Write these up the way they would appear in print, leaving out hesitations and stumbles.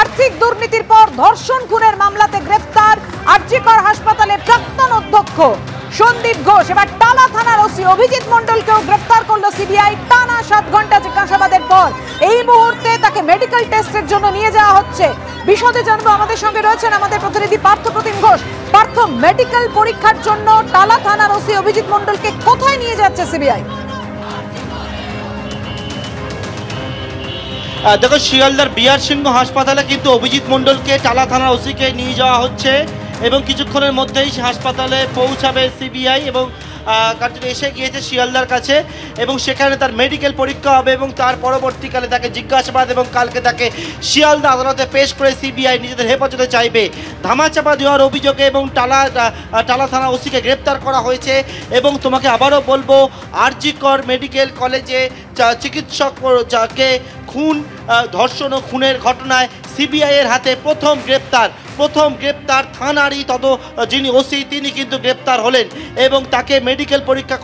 আর্থিক দুর্নীতির পর ধর্ষণ খুনের মামলাতে গ্রেফতার আরজিকর হাসপাতালের প্রাক্তন অধ্যক্ষ সন্দীপ ঘোষ। এবার টালা থানার ওসি অভিজিৎ মণ্ডলকেও গ্রেফতার করলো সিবিআই। টানা 7 ঘন্টা জিজ্ঞাসাবাদের পর এই মুহূর্তে তাকে মেডিকেল টেস্টের জন্য নিয়ে যাওয়া হচ্ছে। বিশদে জানবো, আমাদের সঙ্গে রয়েছেন আমাদের প্রতিনিধি পার্থ প্রতিম ঘোষ। পার্থ, মেডিকেল পরীক্ষার জন্য টালা থানার ওসি অভিজিৎ মণ্ডলকে কোথায় নিয়ে যাচ্ছে সিবিআই? দেখো, শিয়ালদার বিআর সিংহ হাসপাতালে কিন্তু অভিজিৎ মণ্ডলকে টালা থানার ওসিকে নিয়ে যাওয়া হচ্ছে এবং কিছুক্ষণের মধ্যেই হাসপাতালে পৌঁছাবে সিবিআই এবং কার্যত এসে গিয়েছে শিয়ালদার কাছে এবং সেখানে তার মেডিকেল পরীক্ষা হবে এবং তার পরবর্তীকালে তাকে জিজ্ঞাসাবাদ এবং কালকে তাকে শিয়ালদা আদালতে পেশ করে সিবিআই নিজেদের হেফাজতে চাইবে। ধামাচাপা দেওয়ার অভিযোগে এবং টালা থানা ওসিকে গ্রেপ্তার করা হয়েছে এবং তোমাকে আবারও বলবো, আরজিকর মেডিকেল কলেজে চিকিৎসক যাকে ধর্ষণ ও খুনের ঘটনায় সিবিআইয়ের হাতে প্রথম গ্রেপ্তার থানারই যিনি ওসি তিনি কিন্তু গ্রেপ্তার হলেন এবং তাকে মেডিকেল পরীক্ষা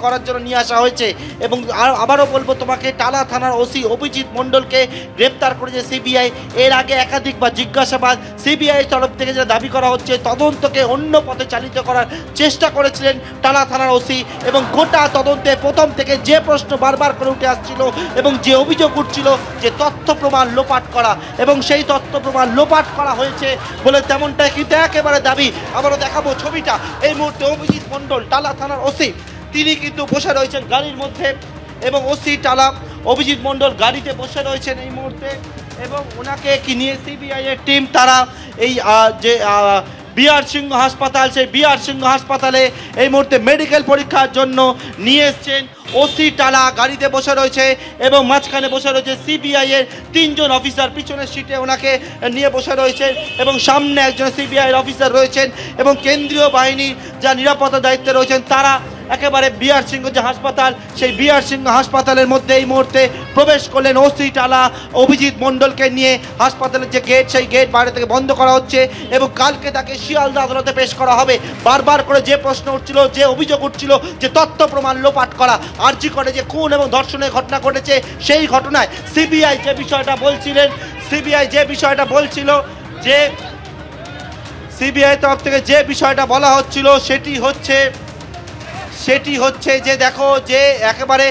করার জন্য নিয়ে আসা হয়েছে। এবং আবারও বলবো তোমাকে, টালা থানার ওসি অভিজিৎ মণ্ডলকে গ্রেপ্তার করেছে সিবিআই। এর আগে একাধিকবার জিজ্ঞাসাবাদ সিবিআই তরফ থেকে যেটা দাবি করা হচ্ছে, তদন্তকে অন্য পথে চালিত করার চেষ্টা করেছিলেন টালা থানার ওসি এবং গোটা তদন্তে প্রথম থেকে যে প্রশ্ন বারবার করে উঠে আসছিল এবং যে অভিযোগ উঠছিল যে তথ্য প্রমাণ লোপাট করা এবং সেই তথ্য প্রমাণ লোপাট করা হয়েছে বলে তেমনটাই কিন্তু একেবারে দাবি। আবারও দেখাবো ছবিটা। এই মুহূর্তে অভিজিৎ মণ্ডল টালা থানার ওসি তিনি কিন্তু বসে রয়েছেন গাড়ির মধ্যে এবং ওসি টালা অভিজিৎ মণ্ডল গাড়িতে বসে রয়েছেন এই মুহূর্তে এবং ওনাকে কি নিয়ে সিবিআই এর টিম তারা এই যে বিআর সিংহ হাসপাতাল, সেই বিআর সিংহ হাসপাতালে এই মুহূর্তে মেডিকেল পরীক্ষার জন্য নিয়ে এসছেন। ওসি টালা গাড়িতে বসে রয়েছে এবং মাঝখানে বসে রয়েছে সিবিআই এর 3 জন অফিসার, পিছনের সিটে ওনাকে নিয়ে বসে রয়েছেন এবং সামনে একজন সিবিআই এর অফিসার রয়েছেন এবং কেন্দ্রীয় বাহিনীর যা নিরাপত্তা দায়িত্বে রয়েছেন তারা একেবারে বিআর সিংহ যে হাসপাতাল, সেই বিআর সিংহ হাসপাতালের মধ্যে এই মুহূর্তে প্রবেশ করলেন ওসি টালা অভিজিৎ মণ্ডলকে নিয়ে। হাসপাতালের যে গেট, সেই গেট বাইরে থেকে বন্ধ করা হচ্ছে এবং কালকে তাকে শিয়ালদা আদালতে পেশ করা হবে। বারবার করে যে প্রশ্ন উঠছিল, যে অভিযোগ উঠছিল যে তথ্য প্রমাণ লোপাট করা, আরজি করে যে খুন এবং ধর্ষণের ঘটনা ঘটেছে, সেই ঘটনায় সিবিআই যে বিষয়টা বলছিল যে সিবিআই তরফ থেকে যে বিষয়টা বলা হচ্ছিল সেটি হচ্ছে যে দেখো, যে একেবারে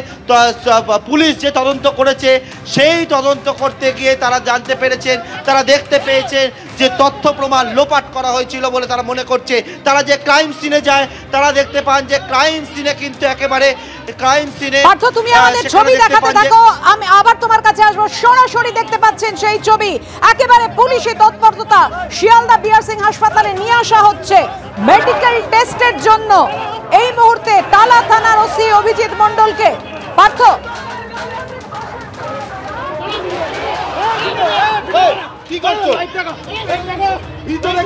পুলিশ যে তদন্ত করেছে সেই তদন্ত করতে গিয়ে তারা জানতে পেরেছেন, তারা দেখতে পেয়েছেন যে তথ্য প্রমাণ লোপাট করা হয়েছিল বলে তারা মনে করছে। তারা যে ক্রাইম সিনে যায় তারা দেখতে পান যে ক্রাইম সিনে কিন্তু একেবারে ক্রাইম সিনে তুমি আমাদের ছবি দেখাতে থাকো, আমি আবার তোমার কাছে আসবো। সরাসরি দেখতে পাচ্ছেন সেই ছবি, একেবারে পুলিশি তৎপরতা। শিয়ালদা বিআর সিং হাসপাতালে নিয়ে আসা হচ্ছে মেডিকেল টেস্টের জন্য এই মুহূর্তে টালা থানার ওসি অভিজিৎ মণ্ডলকে। পার্থ, কি করছো? ভিতরে